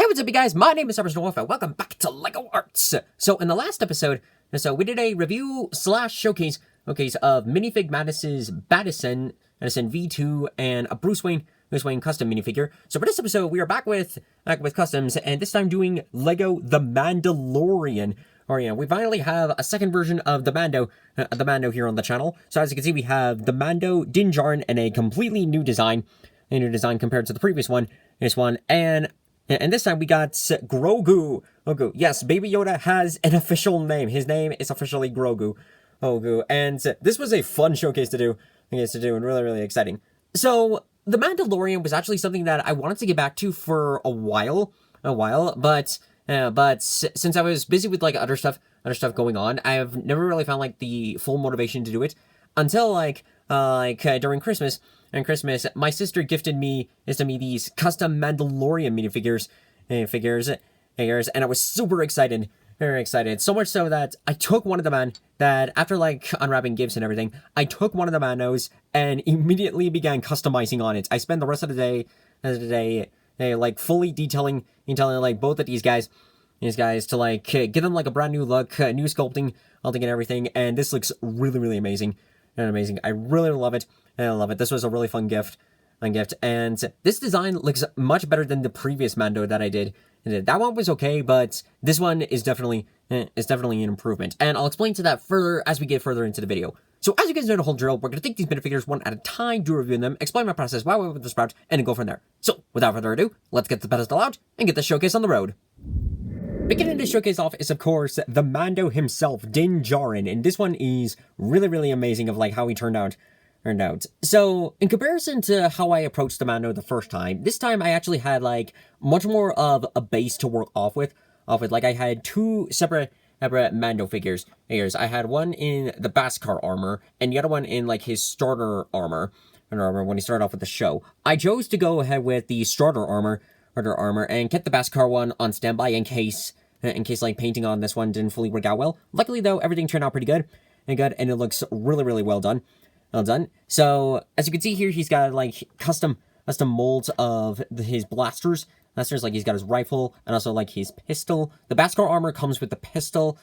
what's up, you guys? My name is Dwarf, and welcome back to LEGO Arts. So, in the last episode, we did a review slash showcase of Minifig Madness's Madison V2 and a Bruce Wayne custom minifigure. So for this episode, we are back with customs, and this time doing LEGO The Mandalorian. Or we finally have a second version of the Mando here on the channel. So as you can see, we have the Mando Din Djarin in a completely new design, compared to the previous one. And this time we got Grogu Ogu. Yes, Baby Yoda has an official name. His name is officially Grogu Ogu. And this was a fun showcase to do, and really, really exciting. So The Mandalorian was actually something that I wanted to get back to for a while, but since I was busy with like other stuff going on, I've never really found like the full motivation to do it until during Christmas. And Christmas, my sister gifted me these custom Mandalorian minifigures, and I was super excited, very excited. So much so that I took one of them that after like unwrapping gifts and everything, I took one of the Mandos and immediately began customizing on it. I spent the rest of the day like fully detailing like both of these guys to like give them like a brand new look, new sculpting, and everything. And this looks really, really amazing. I really love it. This was a really fun gift. And this design looks much better than the previous Mando that I did. That one was okay, but this one is definitely an improvement. And I'll explain to that further as we get further into the video. So as you guys know the whole drill, we're going to take these minifigures one at a time, do review them, explain my process, why I went with the sprout, and then go from there. So without further ado, let's get the pedestal out and get the showcase on the road. Beginning to showcase off is, of course, the Mando himself, Din Djarin, and this one is really, really amazing of like how he turned out. So, in comparison to how I approached the Mando the first time, this time I actually had like much more of a base to work off with. Like I had two separate Mando figures. I had one in the Beskar armor, and the other one in like his starter armor. When he started off with the show, I chose to go ahead with the starter armor, and kept the Beskar one on standby in case like painting on this one didn't fully work out well. Luckily though, everything turned out pretty good, and it looks really, really well done. So as you can see here, he's got like custom molds of his blasters. Like he's got his rifle and also like his pistol. The Beskar armor comes with the pistol,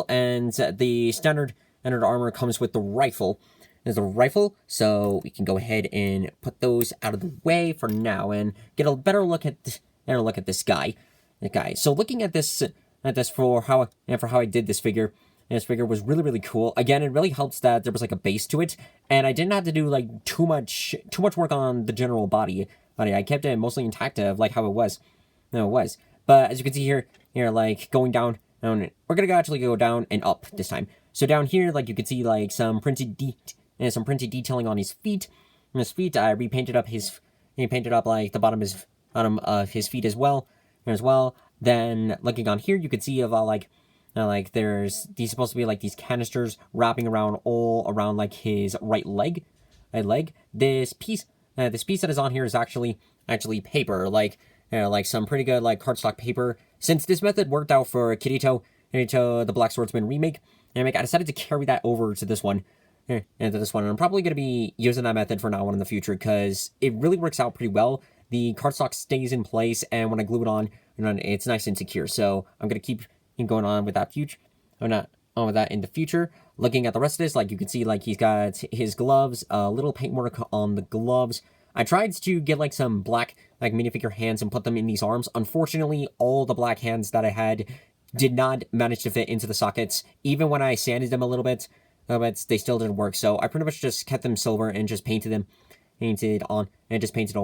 and the standard armor comes with the rifle. There's a rifle, so we can go ahead and put those out of the way for now and get a better look at this guy. So looking at this for how I did this figure. This figure was really, really cool. Again, it really helps that there was like a base to it, and I didn't have to do like too much work on the general body. I kept it mostly intact of like how it was. But as you can see here, like going down, we're gonna actually go down and up this time. So down here, like you can see like some printed detailing on his feet. I repainted up like the bottom of his feet as well. Then looking on here, you can see of like there's these supposed to be like these canisters wrapping around all around like his right leg. This piece that is on here is actually paper, like some pretty good like cardstock paper. Since this method worked out for Kirito, the Black Swordsman remake, I decided to carry that over to this one. And I'm probably going to be using that method for now on in the future because it really works out pretty well. The cardstock stays in place, and when I glue it on, it's nice and secure. So I'm going to keep going on with that in the future. Looking at the rest of this, like you can see, like he's got his gloves, a little paintwork on the gloves. I tried to get like some black like minifigure hands and put them in these arms. Unfortunately, all the black hands that I had did not manage to fit into the sockets. Even when I sanded them a little bit, but they still didn't work. So I pretty much just kept them silver and just painted over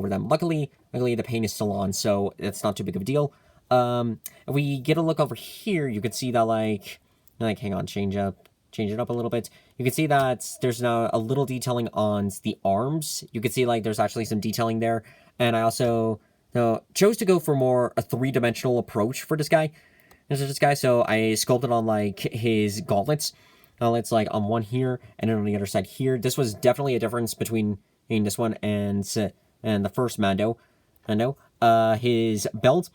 them. Luckily the paint is still on, so it's not too big of a deal. If we get a look over here, you can see that like hang on, change it up a little bit. You can see that there's now a little detailing on the arms. You can see like there's actually some detailing there. And I also chose to go for more a three-dimensional approach for this guy. So I sculpted on like his gauntlets like on one here and then on the other side here. This was definitely a difference between this one and the first Mando. His belt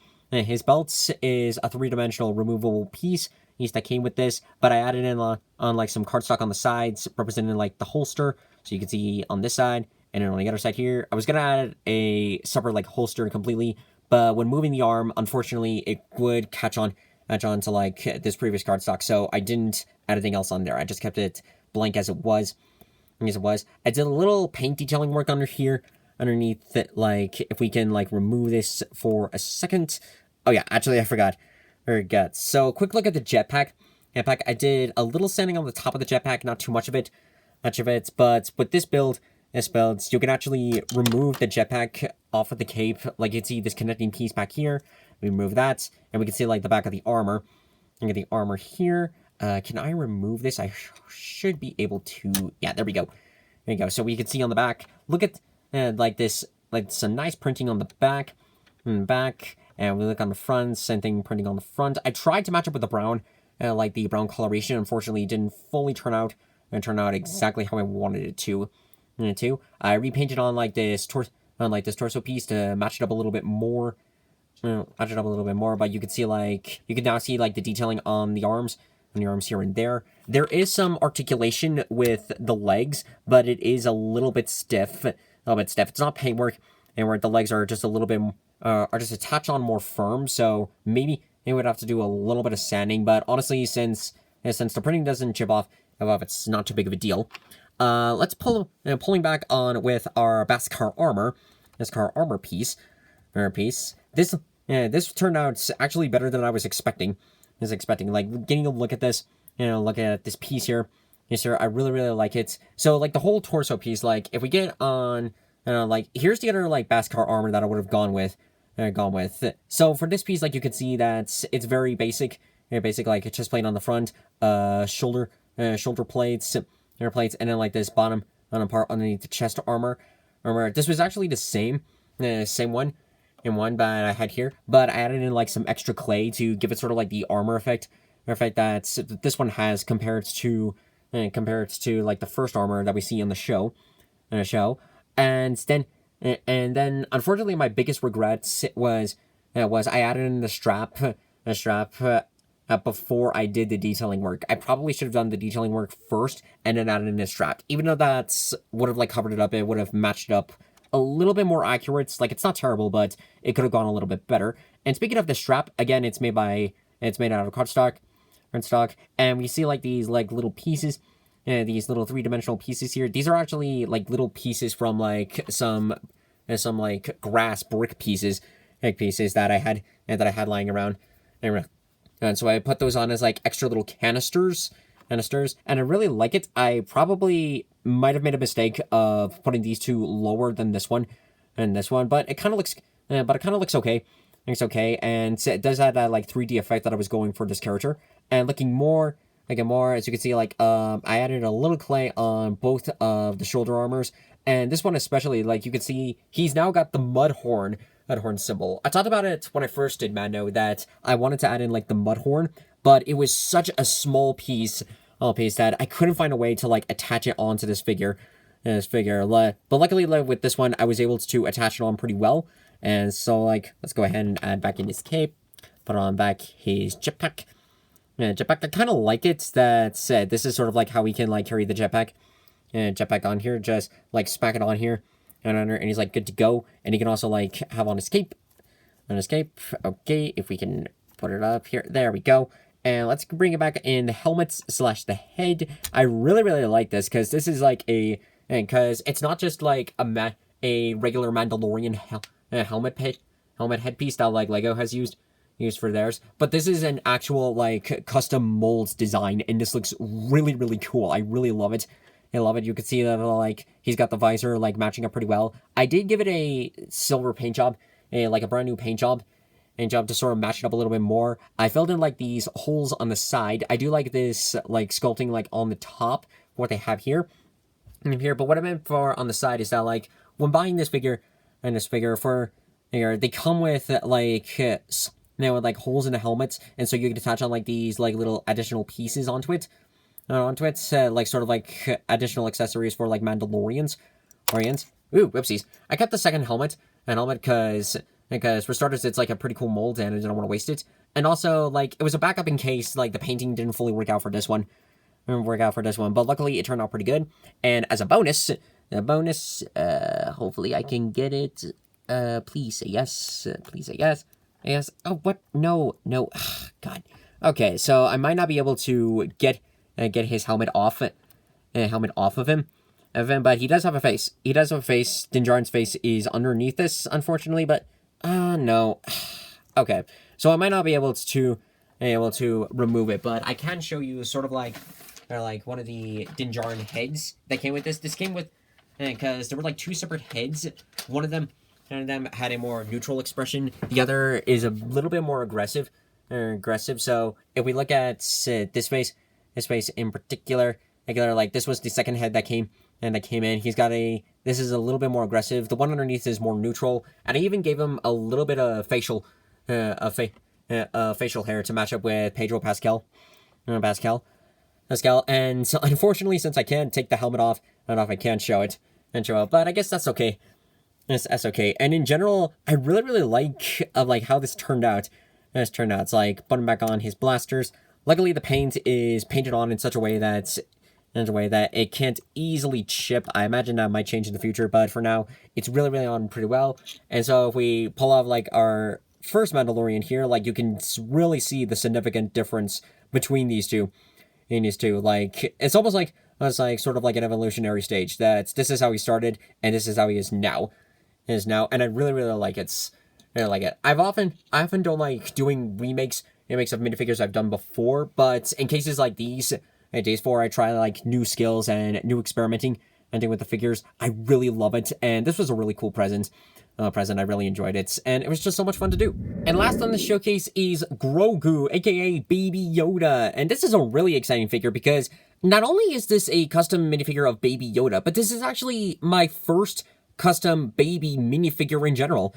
is a three-dimensional removable piece that came with this, but I added in on like some cardstock on the sides representing like the holster, so you can see on this side, and then on the other side here I was gonna add a separate like holster completely, but when moving the arm, unfortunately, it would catch on to like this previous cardstock, so I didn't add anything else on there. I just kept it blank as it was. I did a little paint detailing work under here, underneath it, like, if we can, like, remove this for a second. Oh, yeah, actually, I forgot. So, quick look at the jetpack. I did a little sanding on the top of the jetpack, not too much of it, but with this build, you can actually remove the jetpack off of the cape. Like, you can see this connecting piece back here. We remove that, and we can see, like, the back of the armor. Look at the armor here. Can I remove this? I should be able to. Yeah, there we go. There you go. So we can see on the back. Look at like this, like some nice printing on the back, and we look on the front. Same thing, printing on the front. I tried to match up with the brown, like the brown coloration. Unfortunately, it didn't fully turn out exactly how I wanted it to. I repainted on like this torso piece to match it up a little bit more. But you can see you can now see like the detailing on the arms. On the arms here and there. There is some articulation with the legs, but it is a little bit stiff. It's not paintwork, and where the legs are just a little bit, are just attached on more firm, so maybe it would have to do a little bit of sanding, but honestly, since the printing doesn't chip off, it's not too big of a deal. Let's pulling back on with our Beskar armor, piece. This turned out actually better than I was expecting. Like, getting a look at this, look at this piece here. Yes, sir, I really, really like it. So, like, the whole torso piece, like, if we get on, like, here's the other, like, Beskar armor that I would have gone with. So, for this piece, like, you can see that it's very basic. Like, a chest plate on the front, shoulder plates, and then, like, this bottom part underneath the chest armor. This was actually the same one that I had here, but I added in like some extra clay to give it sort of like the armor effect that this one has compared to like the first armor that we see on the show. And then unfortunately my biggest regret was I added in the strap before I did the detailing work. I probably should have done the detailing work first and then added in the strap, even though that would have like covered it up. It would have matched it up a little bit more accurate. Like, it's not terrible, but it could have gone a little bit better. And speaking of the strap, again, it's made out of cardstock, and we see like these like little pieces, these little 3-dimensional pieces here. These are actually like little pieces from like some like grass brick pieces, that I had lying around. And so I put those on as like extra little canisters, and I really like it. I probably might have made a mistake of putting these two lower than this one, but it kind of looks okay. It's okay, and it does have that like 3D effect that I was going for this character. And looking more, as you can see, like I added a little clay on both of the shoulder armors, and this one especially, like you can see, he's now got the Mudhorn symbol. I talked about it when I first did Mando that I wanted to add in like the Mudhorn, but it was such a small piece that I couldn't find a way to like attach it onto this figure. But luckily, like, with this one, I was able to attach it on pretty well. And so, like, let's go ahead and add back in his cape, put on back his jetpack. I kind of like it that this is sort of like how we can like carry the jetpack on here, just like smack it on here and he's like good to go. And he can also like have on his cape. Okay, if we can put it up here, there we go. And let's bring it back in the helmets / the head. I really, really like this because this is like because it's not just like a regular Mandalorian helmet headpiece that like Lego has used for theirs, but this is an actual like custom molds design, and this looks really, really cool. I really love it. You can see that like he's got the visor like matching up pretty well. I did give it a silver paint job, like a brand new paint job to sort of match it up a little bit more. I filled in like these holes on the side. I do like this like sculpting like on the top, what they have here. But what I meant for on the side is that like when buying this figure for here, they come with like with like holes in the helmets, and so you can attach on like these like little additional pieces onto it, like sort of like additional accessories for like Mandalorians. Ooh, whoopsies! I kept the second helmet because for starters, it's like a pretty cool mold, and I didn't want to waste it. And also, like, it was a backup in case like the painting didn't fully work out for this one. But luckily it turned out pretty good. And as a bonus, hopefully I can get it Please say yes. Please say yes. Yes. Oh, what? No, no. God. Okay, so I might not be able to get his helmet off of him. But he does have a face. He does have a face. Din Djarin's face is underneath this, unfortunately, but no. Okay. So I might not be able to remove it, but I can show you sort of like one of the Din Djarin heads that came with this. This came with because there were like two separate heads. One of them had a more neutral expression. The other is a little bit more aggressive. So if we look at this face in particular, like this was the second head that came in. He's got this is a little bit more aggressive. The one underneath is more neutral, and I even gave him a little bit of facial hair to match up with Pedro Pascal. And so unfortunately, since I can't take the helmet off, I can't show it. But I guess that's okay. That's okay. And in general, I really like how this turned out. It's like putting back on his blasters. Luckily, the paint is painted on in such a way that it can't easily chip. I imagine that might change in the future, but for now, it's really on pretty well. And so if we pull off like our first Mandalorian here, like you can really see the significant difference between these two. Like it's almost like sort of like an evolutionary stage. This is how he started, and this is how he is now. And I really like it. I often don't like doing remakes of minifigures I've done before, but in cases like these, at Days 4, I try like new skills and new experimenting with the figures. I really love it, and this was a really cool present. I really enjoyed it, and it was just so much fun to do. And last on the showcase is Grogu, aka Baby Yoda, and this is a really exciting figure because not only is this a custom minifigure of Baby Yoda, but this is actually my first custom baby minifigure in general.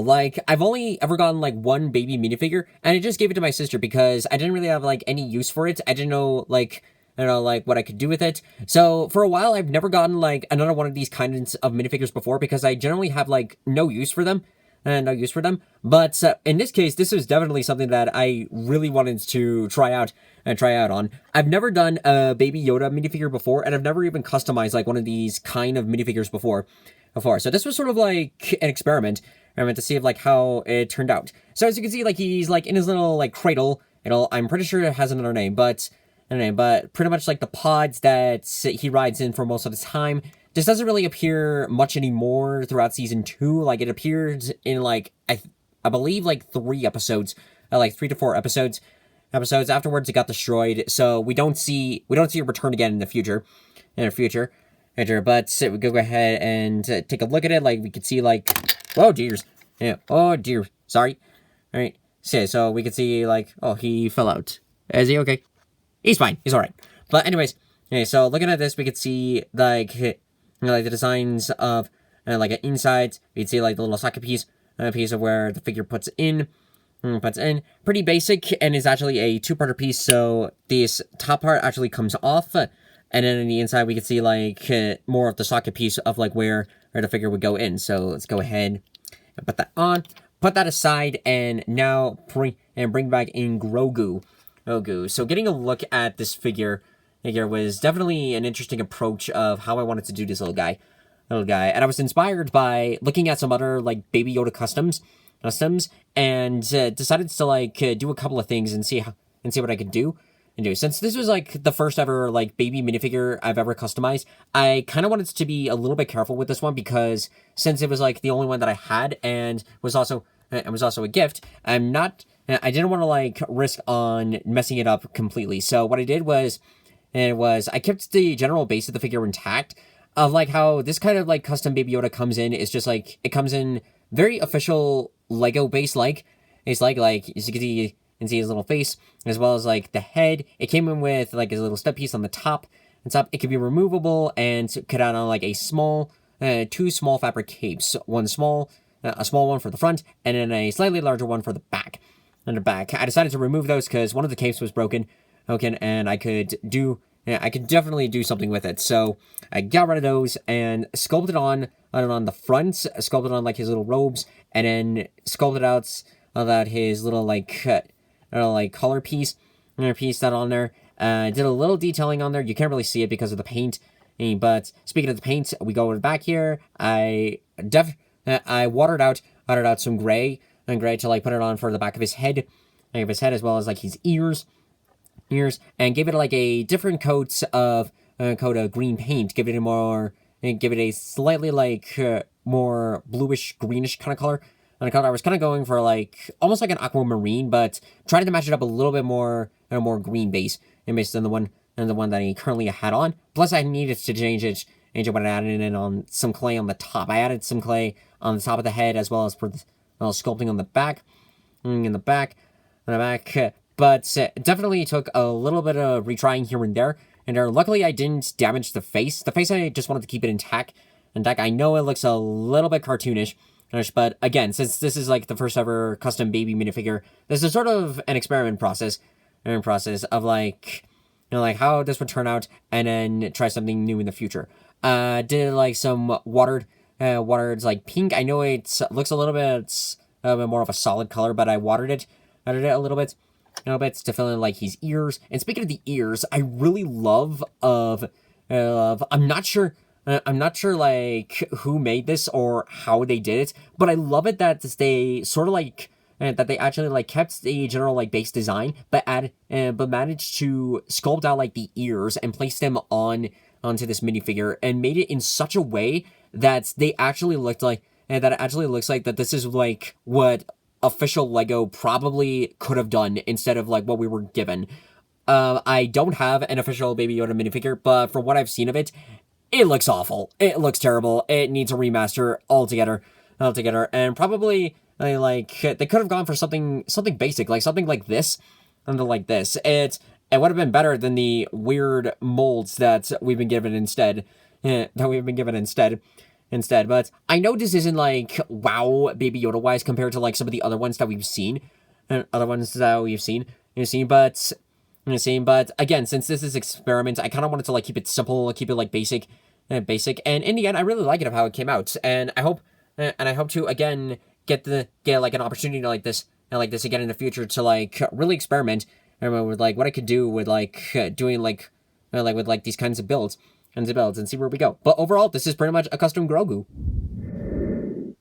Like, I've only ever gotten like one baby minifigure, and I just gave it to my sister because I didn't really have like any use for it. I didn't know like what I could do with it. So for a while, I've never gotten like another one of these kinds of minifigures before because I generally have like no use for them. But in this case, this was definitely something that I really wanted to try out on. I've never done a Baby Yoda minifigure before, and I've never even customized like one of these kind of minifigures before. So this was sort of like an experiment. I meant to see like how it turned out. So as you can see, like he's like in his little like cradle. I'm pretty sure it has another name, but pretty much like the pods that he rides in for most of the time. This doesn't really appear much anymore throughout season 2. Like it appeared in like I believe like 3 episodes, like 3 to 4 episodes. Afterwards, it got destroyed, so we don't see it return again in the future. But we go ahead and take a look at it. Like we could see like, oh dears, yeah, oh dear, sorry. All right, so we could see like, oh, he fell out. Is he okay? He's fine. He's all right. But anyways, okay, so looking at this, we could see like the designs of like an inside. We'd see like the little socket piece of where the figure puts in. Pretty basic, and is actually a 2-parter piece. So this top part actually comes off, and then in the inside we can see like more of the socket piece of like where the figure would go in. So let's go ahead and put that on, put that aside, and now bring back in Grogu Ogu. So getting a look at this figure was definitely an interesting approach of how I wanted to do this little guy. And I was inspired by looking at some other like Baby Yoda customs, and decided to like do a couple of things and see what I could do. Since this was like the first ever like baby minifigure I've ever customized, I kind of wanted to be a little bit careful with this one because since it was like the only one that I had and was also a gift, I didn't want to like risk on messing it up completely. So what I did was I kept the general base of the figure intact, of like how this kind of like custom Baby Yoda comes in. It's just like it comes in very official Lego base like. It's like as you can see his little face, as well as like the head. It came in with like his little step piece on the top. It could be removable and could add on like a small, 2 small fabric capes. A small one for the front, and then a slightly larger one for the back. I decided to remove those because one of the capes was broken, and I could definitely do something with it. So I got rid of those and sculpted on the front, sculpted on like his little robes, and then sculpted out his little like collar piece that on there. Did a little detailing on there. You can't really see it because of the paint. But speaking of the paint, we go over back here. I I watered out some gray to like put it on for the back of his head, as well as like his ears, and gave it like a different coat of green paint. Give it a slightly like more bluish greenish kind of color. And I was kind of going for like almost like an aquamarine, but trying to match it up a little bit more green base than the one that he currently had on. Plus, I needed to change it when I added in on some clay on the top. I added some clay on the top of the head as well as for sculpting on the back, but definitely took a little bit of retrying here and there. And luckily, I didn't damage the face. The face, I just wanted to keep it intact. I know it looks a little bit cartoonish, but again, since this is like the first ever custom baby minifigure, this is sort of an experiment process of like, like how this would turn out, and then try something new in the future. Did like some watered like pink. I know it looks a little bit more of a solid color, but I watered it a little bit to fill in like his ears. And speaking of the ears, I really love I'm not sure like who made this or how they did it, but I love it that they sort of like that they actually like kept the general like base design, but managed to sculpt out like the ears and place them onto this minifigure and made it in such a way that they actually looked like that this is like what official Lego probably could have done instead of like what we were given. I don't have an official Baby Yoda minifigure, but from what I've seen of it, it looks awful. It looks terrible. It needs a remaster altogether, and probably like they could have gone for something basic, like something like this, It would have been better than the weird molds that we've been given instead. But I know this isn't like wow Baby Yoda wise compared to like some of the other ones that we've seen, but again, since this is experiment, I kind of wanted to like keep it simple, keep it like basic, and in the end, I really like it of how it came out, and I hope to again get like an opportunity like this again in the future to like really experiment with like what I could do with like doing like with like these kinds of builds and see where we go. But overall, this is pretty much a custom Grogu.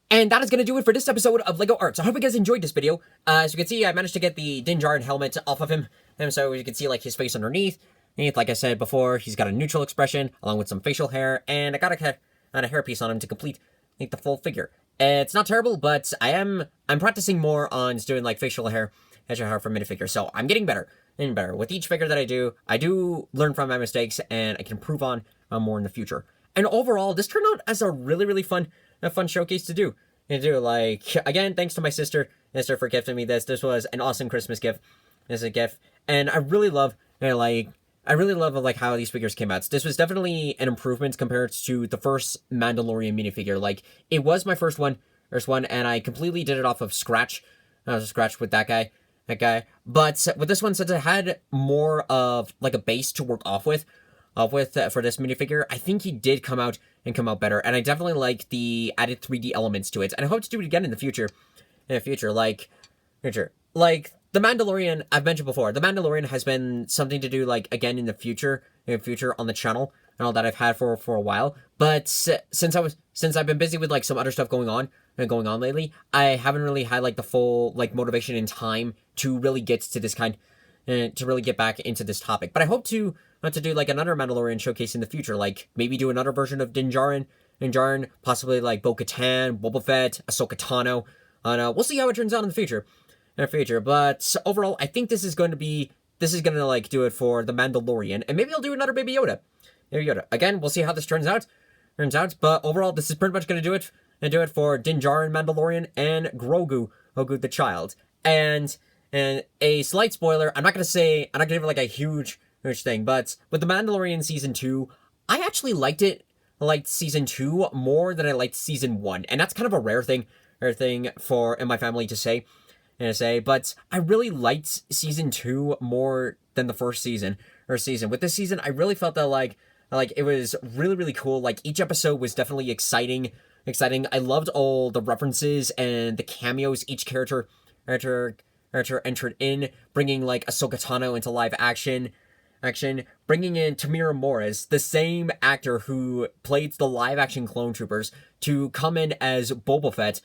And that is going to do it for this episode of LEGO Arts. I hope you guys enjoyed this video. As you can see, I managed to get the Din Djarin helmet off of him. And so you can see like his face underneath. Like I said before, he's got a neutral expression along with some facial hair. And I got a hairpiece on him to complete the full figure. It's not terrible, but I'm practicing more on doing like facial hair for minifigures. So I'm getting better and better. With each figure that I do learn from my mistakes and I can improve on more in the future. And overall, this turned out as a really, really fun showcase to do. Like, again, thanks to my sister for gifting me this. This was an awesome Christmas gift. And I really love, like how these figures came out. This was definitely an improvement compared to the first Mandalorian minifigure. Like, it was my first one, and I completely did it off of scratch. I was scratch with that guy. But with this one, since it had more of like a base to work off with for this minifigure, I think he did come out better, and I definitely like the added 3D elements to it, and I hope to do it again in the future. Like the Mandalorian, I've mentioned before, the Mandalorian has been something to do like again in the future on the channel and all that I've had for a while. But since I've been busy with like some other stuff going on lately, I haven't really had like the full like motivation and time to really get to this to really get back into this topic. But I hope to do like another Mandalorian showcase in the future, like maybe do another version of Din Djarin, possibly like Bo-Katan, Boba Fett, Ahsoka Tano. We'll see how it turns out in the future. But overall, I think this is going to like do it for the Mandalorian, and maybe I'll do another Baby Yoda. Again, we'll see how this turns out. But overall, this is pretty much going to do it for Din Djarin Mandalorian and Grogu Ogu the Child. And a slight spoiler, I'm not gonna give it like a huge thing, but with the Mandalorian season 2, I actually liked season 2 more than I liked season 1, and that's kind of a rare thing for in my family to say. But I really liked season 2 more than the first season. With this season, I really felt that like it was really, really cool. Like each episode was definitely exciting. I loved all the references and the cameos each character entered in, bringing like Ahsoka Tano into live action. action, bringing in Tamira Morris, the same actor who played the live-action Clone Troopers, to come in as Boba Fett,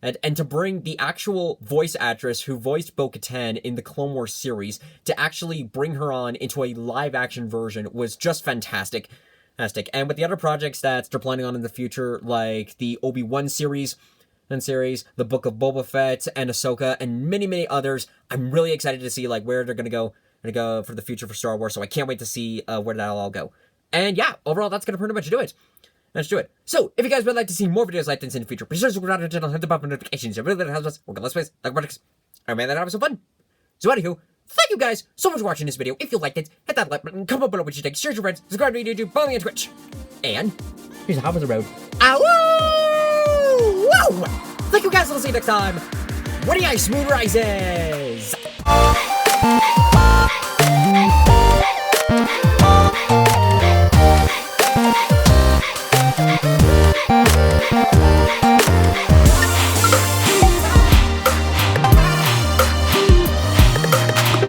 and to bring the actual voice actress who voiced Bo-Katan in the Clone Wars series, to actually bring her on into a live-action version was just fantastic. And with the other projects that they're planning on in the future, like the Obi-Wan series, the Book of Boba Fett, and Ahsoka, and many, many others, I'm really excited to see, like, where they're gonna go for the future for Star Wars, so I can't wait to see where that'll all go. And yeah, overall, that's gonna pretty much do it. Let's do it. So, if you guys would like to see more videos like this in the future, be sure to subscribe to our channel, hit the button notifications. It really helps us. We're gonna let's play, like projects. I made that have some fun. So, anywho, thank you guys so much for watching this video. If you liked it, hit that like button, comment below what you think, share your friends, subscribe to YouTube, follow me on Twitch. And here's half of the road. Ow! Whoa! Thank you guys, we'll see you next time. What do you guys, smooth rises?